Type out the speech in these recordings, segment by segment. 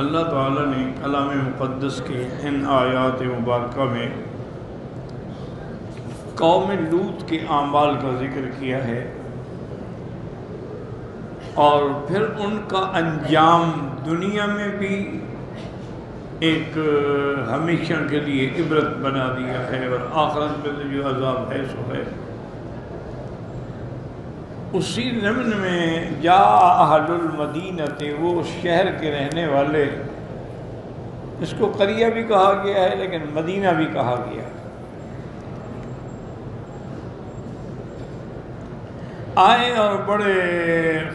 اللہ تعالیٰ نے کلام مقدس کے ان آیات مبارکہ میں قوم لوط کے اعمال کا ذکر کیا ہے اور پھر ان کا انجام دنیا میں بھی ایک ہمیشہ کے لیے عبرت بنا دیا ہے، اور آخرت میں جو عذاب ہے سو ہے۔ اسی ضمن میں جا اہل المدینہ، وہ شہر کے رہنے والے، اس کو قریہ بھی کہا گیا ہے لیکن مدینہ بھی کہا گیا ہے، آئے اور بڑے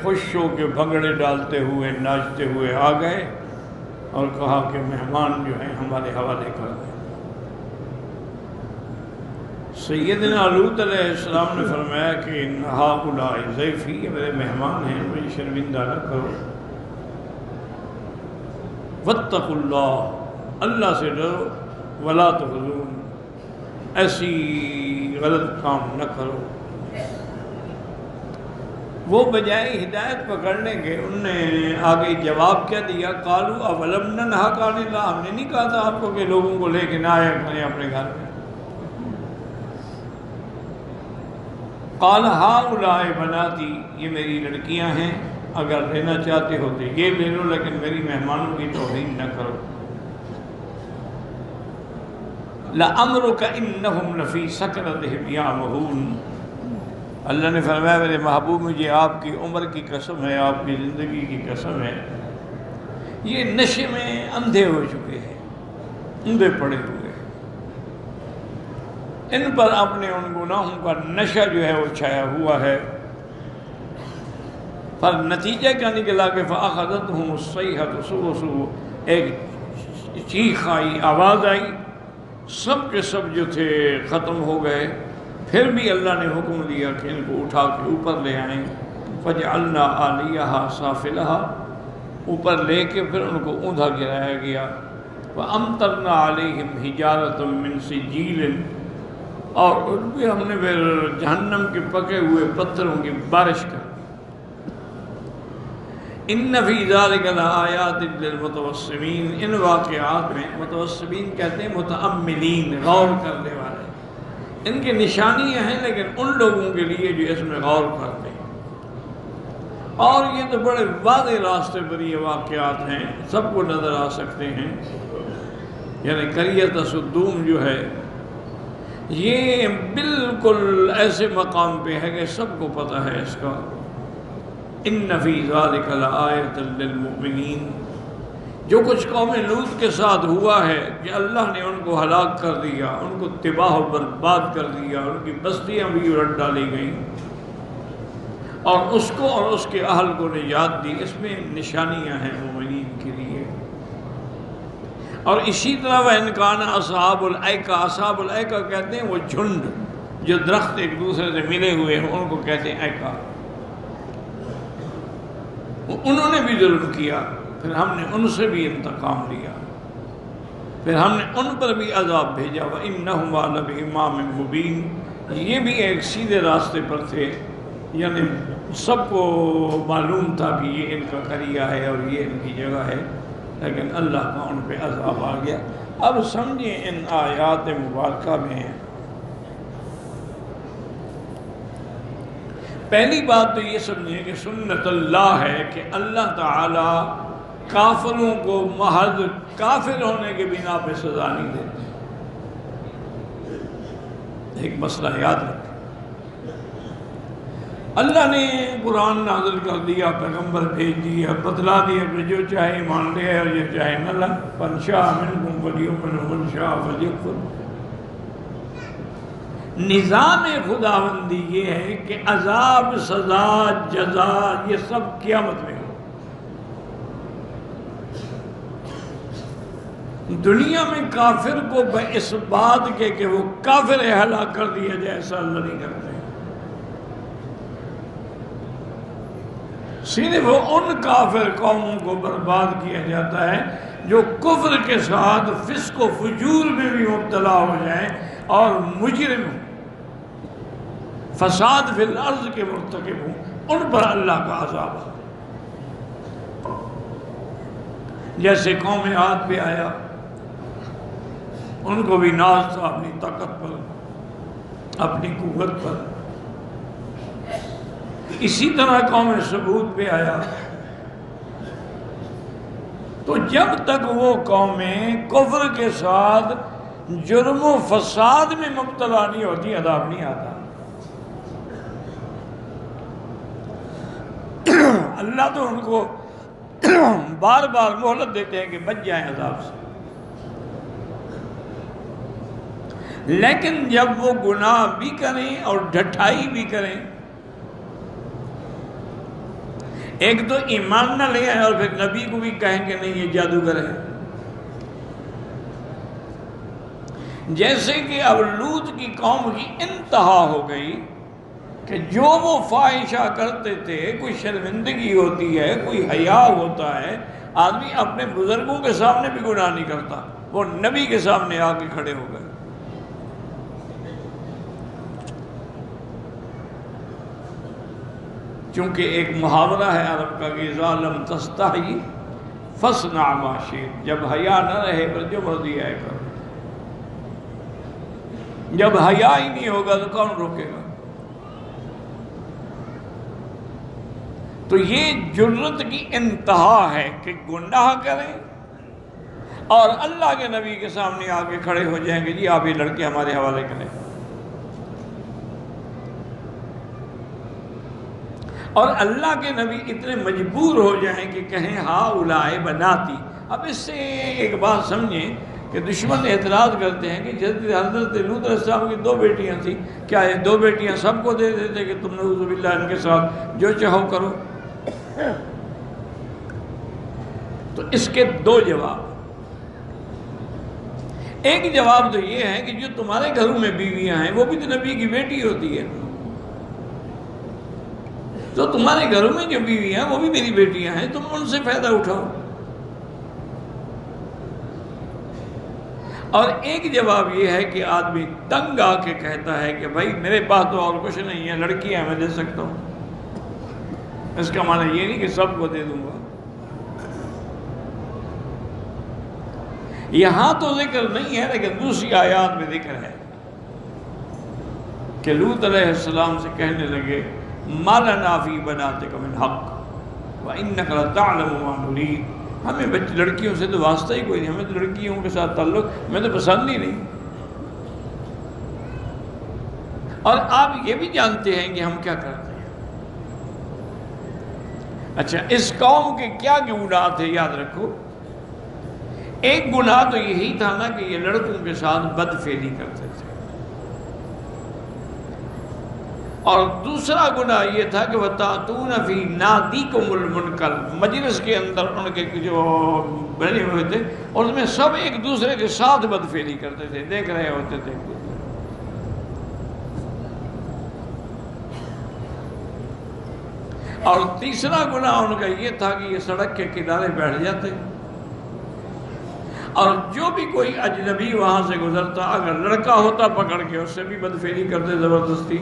خوش ہو کے بھنگڑے ڈالتے ہوئے ناچتے ہوئے آ گئے اور کہا کہ مہمان جو ہیں ہمارے حوالے کر دیں۔ سیدنا لوط علیہ السلام نے فرمایا کہ ہؤلاء ضیفی، یہ میرے مہمان ہیں، مجھے شرمندہ نہ کرو۔ واتقوا اللہ، اللہ سے ڈرو، ولا تخزون، ایسی غلط کام نہ کرو۔ وہ بجائے ہدایت پکڑنے کے انہوں نے آگے جواب کیا دیا، قالوا اولم ننہک عن اللہ، ہم نے نہیں کہا تھا آپ کو کہ لوگوں کو لے کے نہ آیا کریں اپنے گھر میں۔ قال ہؤلاء بناتی، یہ میری لڑکیاں ہیں، اگر لینا چاہتے ہو تو یہ لے لو، لیکن میری مہمانوں کی توہین نہ کرو۔ لعمرک انہم لفی سکرتہم یعمہون، اللہ نے فرمایا میرے محبوب مجھے آپ کی عمر کی قسم ہے، آپ کی زندگی کی قسم ہے، یہ نشے میں اندھے ہو چکے ہیں، اندھے پڑے ہوئے، ان پر اپنے ان گناہوں کا نشہ جو ہے وہ چھایا ہوا ہے۔ پر نتیجہ کیا نکلا کہ فأخذتهم الصیحۃ، صبح صبح ایک چیخ آئی، آواز آئی، سب کے سب جو تھے ختم ہو گئے۔ پھر بھی اللہ نے حکم دیا کہ ان کو اٹھا کے اوپر لے آئیں، فجعلنا عالیہا سافلہا، اوپر لے کے پھر ان کو اوندا گرایا گیا۔ وامطرنا علیہم حجارۃ من سجیل، اور ان پہ ہم نے پھر جہنم کے پکے ہوئے پتھروں کی بارش کر۔ ان فی ذلک لآیات للمتوسمین، ان واقعات میں، متوسمین کہتے ہیں متأملین، غور کرنے والے، ان کی نشانیاں ہیں لیکن ان لوگوں کے لیے جو اس میں غور کرتے ہیں۔ اور یہ تو بڑے واضح راستے پر یہ واقعات ہیں، سب کو نظر آ سکتے ہیں۔ یعنی قریۃ صدوم جو ہے یہ بالکل ایسے مقام پہ ہے کہ سب کو پتہ ہے اس کا۔ ان فی ذلک لآیۃ للمؤمنین، جو کچھ قوم لوط کے ساتھ ہوا ہے کہ اللہ نے ان کو ہلاک کر دیا، ان کو تباہ و برباد کر دیا، ان کی بستیاں بھی الٹ ڈالی گئیں، اور اس کو اور اس کے اہل کو نجات دی، اس میں نشانیاں ہیں مومنین کے لیے۔ اور اسی طرح وَإِنْ كَانَ أَصْحَابُ الْأَيْكَةِ، اصحاب الایکہ کہتے ہیں وہ جھنڈ جو درخت ایک دوسرے سے ملے ہوئے ہیں، ان کو کہتے ہیں ایکہ۔ انہوں نے بھی ظلم کیا، پھر ہم نے ان سے بھی انتقام لیا، پھر ہم نے ان پر بھی عذاب بھیجا۔ وَإِنَّهُمْ لَبِإِمَامٍ مُبِينٍ، یہ بھی ایک سیدھے راستے پر تھے، یعنی سب کو معلوم تھا کہ یہ ان کا قریہ ہے اور یہ ان کی جگہ ہے، لیکن اللہ کا ان پہ عذاب آ گیا۔ اب سمجھیں ان آیات مبارکہ میں پہلی بات تو یہ سمجھیں کہ سنت اللہ ہے کہ اللہ تعالی کافروں کو محض کافر ہونے کے بنا پہ سزا نہیں دیتے۔ ایک مسئلہ یاد رکھیں، اللہ نے قرآن نازل کر دیا، پیغمبر بھیج دیا، بتلا دیا کہ جو چاہے مان لے اور جو چاہے نہ لے، فَمَن شَاءَ مِنْكُمْ فَلْيُؤْمِنْ وَمَن شَاءَ فَلْيَكْفُرْ۔ نظام خداوندی یہ ہے کہ عذاب، سزا، جزا یہ سب قیامت میں ہو۔ دنیا میں کافر کو اس بات کے کہ وہ کافر ہلاک کر دیا جائے ایسا اللہ نہیں کرتے، صرف ان کافر قوموں کو برباد کیا جاتا ہے جو کفر کے ساتھ فسق و فجور میں بھی مبتلا ہو جائیں اور مجرم ہوں، فساد فی الارض کے مرتکب ہوں، ان پر اللہ کا عذاب ہے۔ جیسے قوم عاد پہ آیا، ان کو بھی ناز تھا اپنی طاقت پر، اپنی قوت پر. اسی طرح قوم ثمود پہ آیا. تو جب تک وہ قومیں کفر کے ساتھ جرم و فساد میں مبتلا نہیں ہوتی، عذاب نہیں آتا. اللہ تو ان کو بار بار مہلت دیتے ہیں کہ بچ جائیں عذاب سے. لیکن جب وہ گناہ بھی کریں اور ڈھٹائی بھی کریں، ایک تو ایمان نہ لے آئے اور پھر نبی کو بھی کہیں کہ نہیں یہ جادوگر ہے. جیسے کہ اب لوط کی قوم کی انتہا ہو گئی کہ جو وہ فاحشہ کرتے تھے، کوئی شرمندگی ہوتی ہے، کوئی حیا ہوتا ہے، آدمی اپنے بزرگوں کے سامنے بھی گناہ نہیں کرتا، وہ نبی کے سامنے آ کے کھڑے ہو گئے. چونکہ ایک محاورہ ہے عرب کا کہ اذا لم تستحی فاصنع ما شئت، جب حیا نہ رہے پر جو مرضی ہے کرو. جب حیا ہی نہیں ہوگا تو کون روکے گا؟ تو یہ جرت کی انتہا ہے کہ گناہ کریں اور اللہ کے نبی کے سامنے آ کے کھڑے ہو جائیں گے جی آپ یہ لڑکے ہمارے حوالے کریں. اور اللہ کے نبی اتنے مجبور ہو جائیں کہ کہیں ہاں اولائے بناتی. اب اس سے ایک بات سمجھیں کہ دشمن اعتراض کرتے ہیں کہ حضرت لوط علیہ السلام کی 2 بیٹیاں تھیں، کیا یہ 2 بیٹیاں سب کو دے دیتے کہ تم نعوذ باللہ ان کے ساتھ جو چاہو کرو؟ تو اس کے 2 جواب. ایک جواب تو یہ ہے کہ جو تمہارے گھروں میں بیویاں ہیں وہ بھی تو نبی کی بیٹی ہوتی ہے، تو تمہارے گھروں میں جو بیویاں ہیں وہ بھی میری بیٹیاں ہیں، تم ان سے فائدہ اٹھاؤ. اور ایک جواب یہ ہے کہ آدمی تنگ آ کے کہتا ہے کہ بھائی میرے پاس تو اور کچھ نہیں ہے، لڑکیاں میں دے سکتا ہوں. اس کا معنی یہ نہیں کہ سب کو دے دوں گا. یہاں تو ذکر نہیں ہے، لیکن دوسری آیات میں ذکر ہے کہ لوط علیہ السلام سے کہنے لگے ما لنا فی بناتک من حق وانک لتعلم ما نرید. ہمیں لڑکیوں سے تو واسطہ ہی کوئی نہیں، ہمیں تو لڑکیوں کے ساتھ تعلق میں تو پسند ہی نہیں. اور آپ یہ بھی جانتے ہیں کہ ہم کیا کرتے ہیں. اچھا، اس قوم کے کیا گناہ تھے یاد رکھو. ایک گناہ تو یہی تھا نا کہ یہ لڑکوں کے ساتھ بدفعلی کرتے تھے، اور دوسرا گناہ یہ تھا کہ وَتَأْتُونَ فِي نَادِيكُمُ الْمُنْكَرَ، مجلس کے اندر ان کے جو بنے ہوئے تھے اور اس میں سب ایک دوسرے کے ساتھ بدفعلی کرتے تھے، دیکھ رہے ہوتے تھے. اور تیسرا گناہ ان کا یہ تھا کہ یہ سڑک کے کنارے بیٹھ جاتے اور جو بھی کوئی اجنبی وہاں سے گزرتا اگر لڑکا ہوتا پکڑ کے اس سے بھی بدفعلی کرتے زبردستی،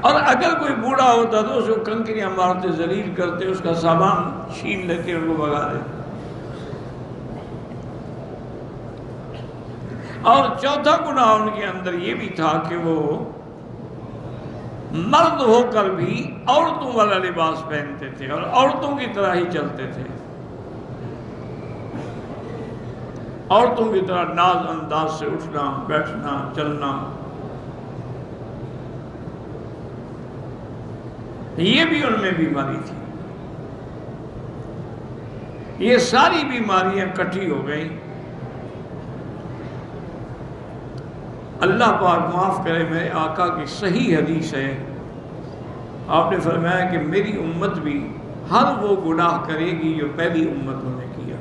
اور اگر کوئی بوڑھا ہوتا تو اس کو کنکریاں مارتے، ذلیل کرتے، اس کا سامان چھین لیتے، ان کو بھگا دیتے. اور چوتھا گناہ ان کے اندر یہ بھی تھا کہ وہ مرد ہو کر بھی عورتوں والا لباس پہنتے تھے اور عورتوں کی طرح ہی چلتے تھے، عورتوں کی طرح ناز انداز سے اٹھنا بیٹھنا چلنا. یہ بھی ان میں بیماری تھی. یہ ساری بیماریاں کٹھی ہو گئیں. اللہ پاک معاف کرے، میرے آقا کی صحیح حدیث ہے، آپ نے فرمایا کہ میری امت بھی ہر وہ گناہ کرے گی جو پہلی امتوں نے کیا.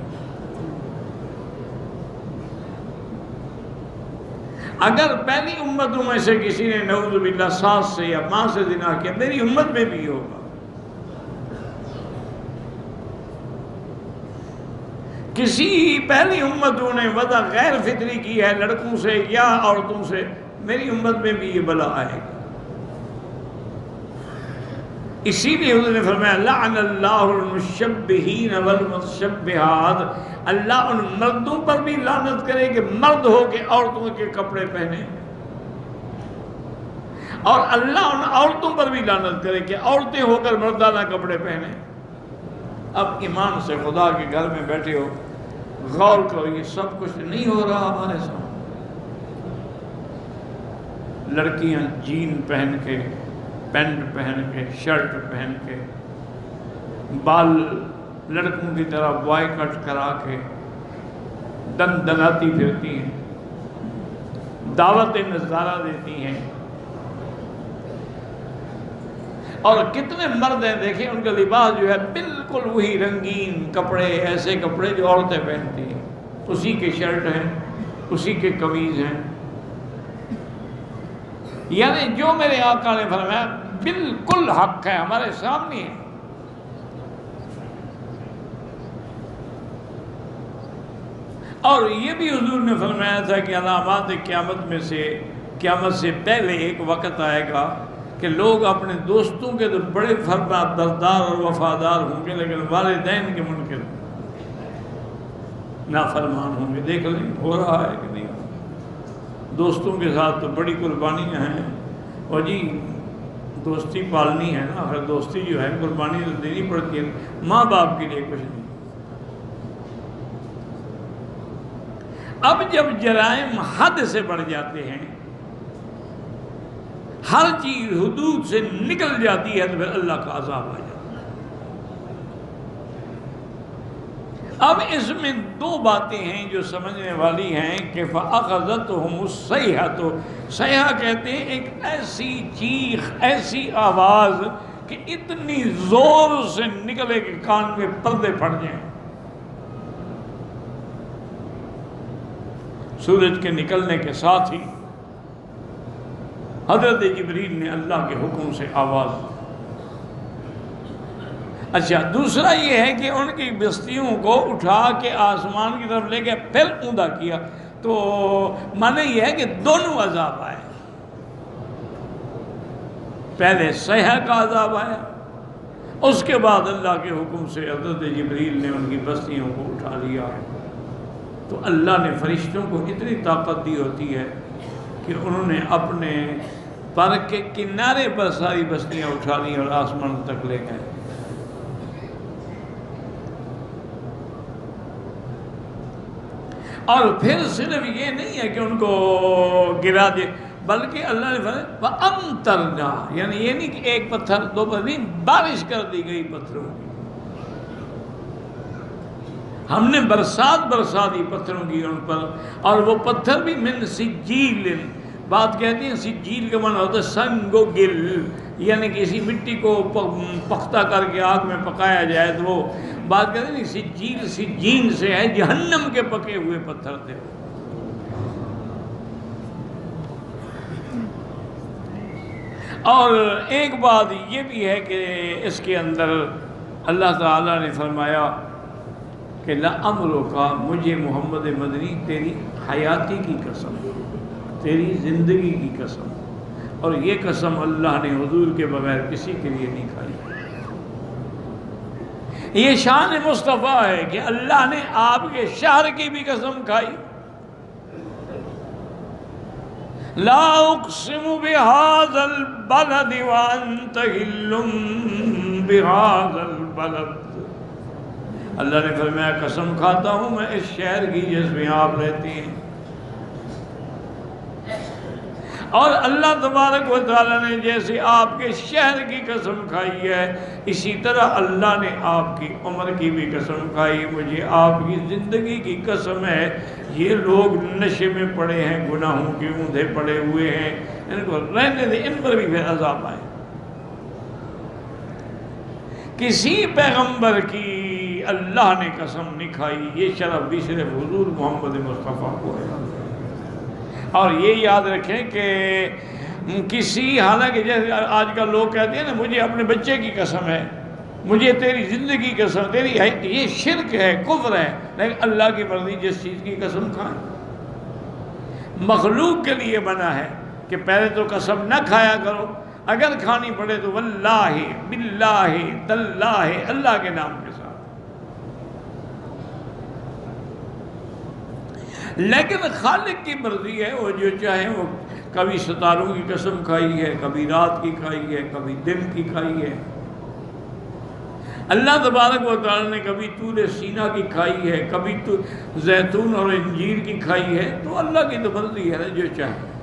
اگر پہلی امتوں میں سے کسی نے نعوذ باللہ ساس سے یا ماں سے زنا کیا، میری امت میں بھی ہوگا. کسی پہلی امتوں نے وضع غیر فطری کی ہے لڑکوں سے یا عورتوں سے، میری امت میں بھی یہ بلا آئے گا. اسی لیے حضور نے فرمایا لعن اللہ المشبہین والمتشبہات، اللہ ان مردوں پر بھی لعنت کرے کہ مرد ہو کے عورتوں کے کپڑے پہنے، اور اللہ ان عورتوں پر بھی لعنت کرے کہ عورتیں ہو کر مردانہ کپڑے پہنے۔ اب ایمان سے خدا کے گھر میں بیٹھے ہو، غور کرو، یہ سب کچھ نہیں ہو رہا ہمارے سامنے۔ لڑکیاں جین پہن کے، پینٹ پہن کے، شرٹ پہن کے، بال لڑکوں کی طرح بوائے کٹ کرا کے دن دناتی پھرتی ہیں، دعوت نظارہ دیتی ہیں، اور کتنے مرد ہیں دیکھیں ان کا لباس جو ہے بالکل وہی رنگین کپڑے، ایسے کپڑے جو عورتیں پہنتی ہیں، اسی کے شرٹ ہیں، اسی کے قمیض ہیں، یعنی جو میرے آقا نے فرمایا بالکل حق ہے، ہمارے سامنے ہے۔ اور یہ بھی حضور نے فرمایا تھا کہ علامات قیامت میں سے، قیامت سے پہلے ایک وقت آئے گا کہ لوگ اپنے دوستوں کے تو بڑے فرما بردار اور وفادار ہوں گے، لیکن والدین کے منکر نافرمان ہوں گے۔ دیکھ لیں ہو رہا ہے کہ نہیں؟ دوستوں کے ساتھ تو بڑی قربانیاں ہیں، اور جی دوستی پالنی ہے نا، اگر دوستی جو ہے قربانی تو دینی پڑتی ہے، ماں باپ کے لیے کچھ نہیں۔ اب جب جرائم حد سے بڑھ جاتے ہیں، ہر چیز حدود سے نکل جاتی ہے، تو پھر اللہ کا عذاب آ جاتا ہے۔ اب اس میں دو باتیں ہیں جو سمجھنے والی ہیں کہ فَأَخَذَتْهُمُ الصَّيْحَةُ، صیحہ کہتے ہیں ایک ایسی چیخ، ایسی آواز کہ اتنی زور سے نکلے کہ کان میں پردے پھٹ جائیں۔ سورج کے نکلنے کے ساتھ ہی حضرت جبریل نے اللہ کے حکم سے آواز۔ اچھا، دوسرا یہ ہے کہ ان کی بستیوں کو اٹھا کے آسمان کی طرف لے کے پھر اوندا کیا، تو معنی یہ ہے کہ دونوں عذاب آئے، پہلے صیحہ کا عذاب آیا، اس کے بعد اللہ کے حکم سے حضرت جبریل نے ان کی بستیوں کو اٹھا لیا۔ تو اللہ نے فرشتوں کو اتنی طاقت دی ہوتی ہے کہ انہوں نے اپنے پر کے کنارے پر ساری بستیاں اٹھا لی اور آسمان تک لے گئے۔ اور پھر صرف یہ نہیں ہے کہ ان کو گرا دے، بلکہ اللہ نے فرمایا وَأَمْطَرْنَا، یعنی یہ نہیں کہ ایک پتھر دو پتھر نہیں، بارش کر دی گئی پتھروں کی۔ ہم نے برسات برسا دی پتھروں کی ان پر، اور وہ پتھر بھی من سجیل، بات کہتے ہیں سجیل کا معنی ہوتا ہے سنگ و گل، یعنی کسی مٹی کو پختہ کر کے آگ میں پکایا جائے تو وہ بات کہتے ہیں سجیل سجین سے ہے، جہنم کے پکے ہوئے پتھر تھے۔ اور ایک بات یہ بھی ہے کہ اس کے اندر اللہ تعالیٰ نے فرمایا کہ لَأَمْرُكَ، مجھے محمد مدنی تیری حیاتی کی قسم، تیری زندگی کی قسم، اور یہ قسم اللہ نے حضور کے بغیر کسی کے لیے نہیں کھائی۔ یہ شان مصطفیٰ ہے کہ اللہ نے آپ کے شہر کی بھی قسم کھائی۔ لا اقسم بهذا البلد وانت حل بهذا البلد، اللہ نے فرمایا قسم کھاتا ہوں میں اس شہر کی جس میں آپ رہتے ہیں۔ اور اللہ تبارک و تعالیٰ نے جیسے آپ کے شہر کی قسم کھائی ہے، اسی طرح اللہ نے آپ کی عمر کی بھی قسم کھائی۔ مجھے آپ کی زندگی کی قسم ہے، یہ لوگ نشے میں پڑے ہیں، گناہوں کے اوندھے پڑے ہوئے ہیں، ان کو رہنے دے، ان پر بھی پھر عذاب آئے۔ کسی پیغمبر کی اللہ نے قسم نہیں کھائی، یہ شرف بھی صرف حضور محمد مصطفیٰ کو ہے۔ اور یہ یاد رکھیں کہ کسی، حالانکہ جیسے آج کل لوگ کہتے ہیں نا مجھے اپنے بچے کی قسم ہے، مجھے تیری زندگی کی قسم، تیری یہ شرک ہے، کفر ہے، لیکن اللہ کی مرضی جس چیز کی قسم کھائیں۔ مخلوق کے لیے منع ہے کہ پہلے تو قسم نہ کھایا کرو، اگر کھانی پڑے تو واللہ باللہ تاللہ اللہ کے نام کے ساتھ. لیکن خالق کی مرضی ہے، وہ جو چاہے وہ کبھی ستاروں کی قسم کھائی ہے، کبھی رات کی کھائی ہے، کبھی دن کی کھائی ہے. اللہ تبارک و تعالی نے کبھی طور سینا کی کھائی ہے، کبھی تو زیتون اور انجیر کی کھائی ہے. تو اللہ کی تو مرضی ہے نا، جو چاہے.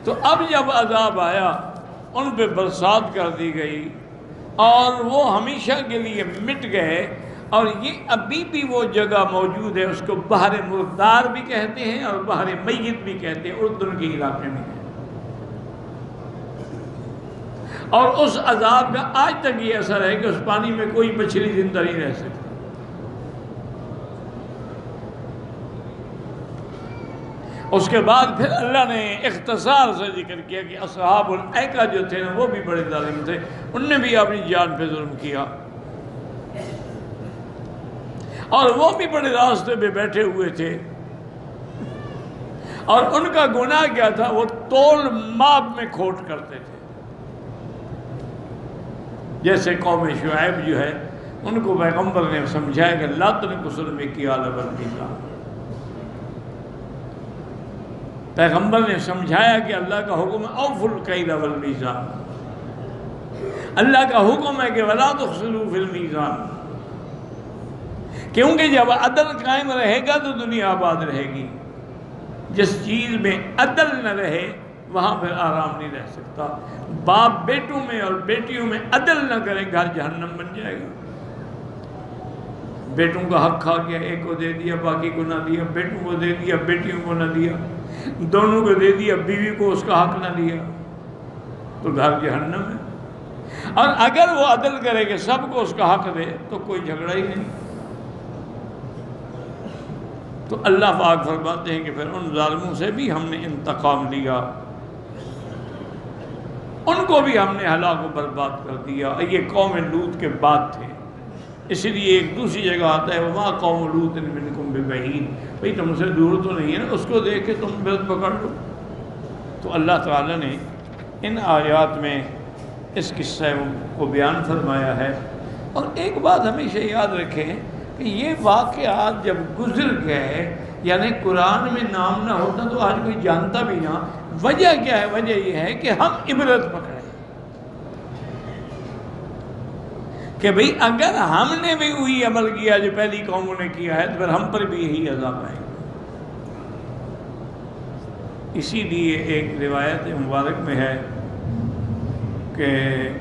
تو اب جب عذاب آیا ان پہ برسات کر دی گئی اور وہ ہمیشہ کے لیے مٹ گئے. اور یہ ابھی بھی وہ جگہ موجود ہے، اس کو بحر مردار بھی کہتے ہیں اور بحر میت بھی کہتے ہیں، اردن کے علاقے میں ہے. اور اس عذاب کا آج تک یہ اثر ہے کہ اس پانی میں کوئی مچھلی زندہ نہیں رہ سکتی. اس کے بعد پھر اللہ نے اختصار سے ذکر کیا کہ اصحاب الایکہ جو تھے نا وہ بھی بڑے ظالم تھے، ان نے بھی اپنی جان پہ ظلم کیا اور وہ بھی بڑے راستے پہ بیٹھے ہوئے تھے. اور ان کا گناہ کیا تھا؟ وہ تول ماب میں کھوٹ کرتے تھے. جیسے قوم شعیب جو ہے ان کو پیغمبر نے سمجھایا کہ لا تنقصوا المکیال والمیزان. پیغمبر نے سمجھایا کہ اللہ کا حکم ہے اوفوا الکیل والمیزان. اللہ کا حکم ہے کہ ولا تخسروا فی المیزان. کیونکہ جب عدل قائم رہے گا تو دنیا آباد رہے گی. جس چیز میں عدل نہ رہے وہاں پھر آرام نہیں رہ سکتا. باپ بیٹوں میں اور بیٹیوں میں عدل نہ کرے گھر جہنم بن جائے گا. بیٹوں کا حق کھا گیا، ایک کو دے دیا باقی کو نہ دیا، بیٹوں کو دے دیا بیٹیوں کو نہ دیا، دونوں کو دے دیا بیوی کو اس کا حق نہ دیا، تو گھر جہنم ہے. اور اگر وہ عدل کرے کہ سب کو اس کا حق دے تو کوئی جھگڑا ہی نہیں. تو اللہ پاک فرماتے ہیں کہ پھر ان ظالموں سے بھی ہم نے انتقام لیا، ان کو بھی ہم نے ہلاک و برباد کر دیا. یہ قوم لوط کے بعد تھے، اسی لیے ایک دوسری جگہ آتا ہے وَمَا قَوْمُ لُوطٍ مِّنْكُمْ بِبَعِيدٍ. بھئی تم سے دور تو نہیں ہے نا، اس کو دیکھ کے تم برت پکڑ لو. تو اللہ تعالیٰ نے ان آیات میں اس قصے کو بیان فرمایا ہے. اور ایک بات ہمیشہ یاد رکھیں کہ یہ واقعات جب گزر گئے، یعنی قرآن میں نام نہ ہوتا تو آج کوئی جانتا بھی نہ. وجہ کیا ہے؟ وجہ یہ ہے کہ ہم عبرت پکڑیں کہ بھئی اگر ہم نے بھی وہی عمل کیا جو پہلی قوموں نے کیا ہے تو پھر ہم پر بھی یہی عذاب آئے گا. اسی لیے ایک روایت مبارک میں ہے کہ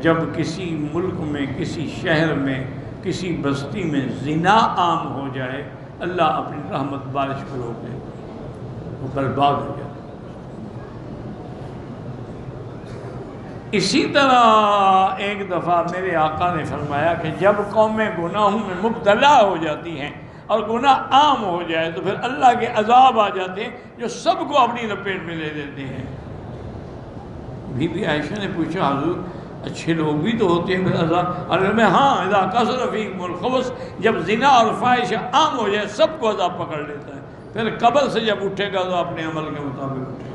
جب کسی ملک میں، کسی شہر میں، کسی بستی میں زنا عام ہو جائے، اللہ اپنی رحمت بارش کو روک دے، وہ برباد ہو جائے. اسی طرح ایک دفعہ میرے آقا نے فرمایا کہ جب قومیں گناہوں میں مبتلا ہو جاتی ہیں اور گناہ عام ہو جائے تو پھر اللہ کے عذاب آ جاتے ہیں جو سب کو اپنی لپیٹ میں لے لیتے ہیں. بی بی عائشہ نے پوچھا حضور اچھے لوگ بھی تو ہوتے ہیں پھر عذاب؟ اور میں ہاں اذا کثر فیکم الخبث، جب زنا اور فاحشہ عام ہو جائے سب کو عذاب پکڑ لیتا ہے. پھر قبر سے جب اٹھے گا تو اپنے عمل کے مطابق اٹھے گا.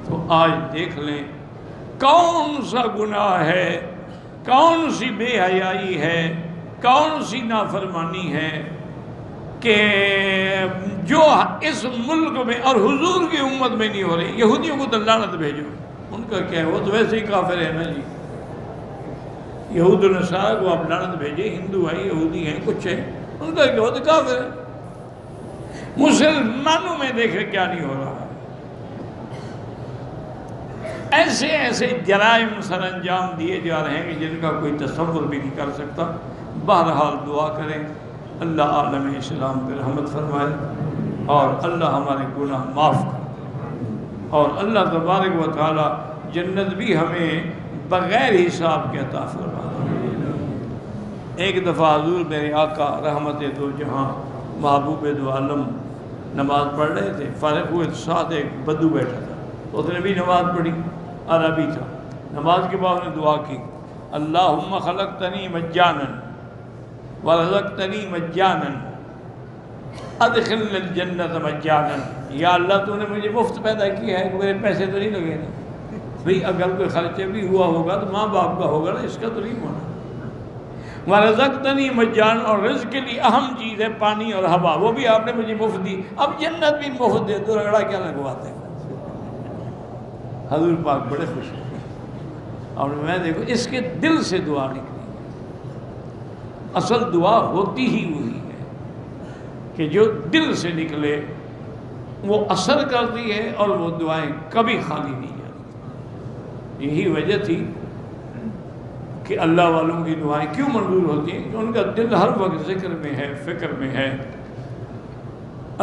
تو آج دیکھ لیں کون سا گناہ ہے، کون سی بے حیائی ہے، کون سی نافرمانی ہے کہ جو اس ملک میں اور حضور کی امت میں نہیں ہو رہی. یہودیوں کو تو لعنت بھیجو، ان کا کیا ہے، وہ تو ویسے ہی کافر ہے نا جی. یہود و نصارہ کو آپ لعنت بھیجے، ہندو ہیں یہودی ہیں کچھ ہے، ان کا کیا، وہ تو کافر ہے. مسلمانوں میں دیکھیں کیا نہیں ہو رہا. ایسے ایسے جرائم سر انجام دیے جا رہے ہیں کہ جن کا کوئی تصور بھی نہیں کر سکتا. بہرحال دعا کریں اللہ عالم اسلام پہ رحمت فرمائے اور اللہ ہمارے گناہ معاف کرے اور اللہ تبارک و تعالی جنت بھی ہمیں بغیر حساب کے عطا فرمائے. ایک دفعہ حضور میرے آقا رحمت دو جہاں محبوب دو عالم نماز پڑھ رہے تھے، فارغ ہوئے تو ساتھ ایک بدو بیٹھا تھا، اس نے بھی نماز پڑھی، عربی تھا. نماز کے بعد نے دعا کی اللہم خلقتنی مجانا ورزقتنی مجانا ادخلنی الجنت مجانا، یا اللہ تو نے مجھے مفت پیدا کیا ہے، میرے پیسے تو نہیں لگے نا بھئی، اگر کوئی خرچہ بھی ہوا ہوگا تو ماں باپ کا ہوگا نا، اس کا تو نہیں ہونا۔ وَرَزَقْتَنِي مَجَّانًا، اور رزق کے لیے اہم چیز ہے پانی اور ہوا، وہ بھی آپ نے مجھے مفت دی، اب جنت بھی مفت دے تو رگڑا کیا لگواتے ہیں۔ حضور پاک بڑے خوش ہیں، اور میں دیکھو اس کے دل سے دعا نکلی، اصل دعا ہوتی ہی وہی ہے کہ جو دل سے نکلے وہ اثر کرتی ہے، اور وہ دعائیں کبھی خالی نہیں جاتی۔ یہی وجہ تھی کہ اللہ والوں کی دعائیں کیوں منظور ہوتی ہیں، کہ ان کا دل ہر وقت ذکر میں ہے، فکر میں ہے،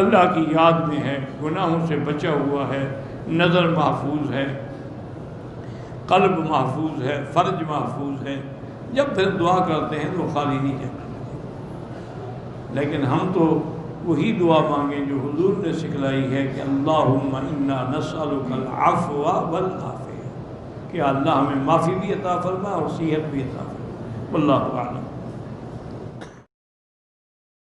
اللہ کی یاد میں ہے، گناہوں سے بچا ہوا ہے، نظر محفوظ ہے، قلب محفوظ ہے، فرج محفوظ ہے، جب پھر دعا کرتے ہیں تو وہ خالی نہیں جاتا۔ لیکن ہم تو وہی دعا مانگیں جو حضور نے سکھلائی ہے کہ اللہم انا نسألک العفو والعافیہ، کہ اللہ ہمیں معافی بھی عطا فرما اور صحت بھی عطا فرما۔ واللہ اعلم۔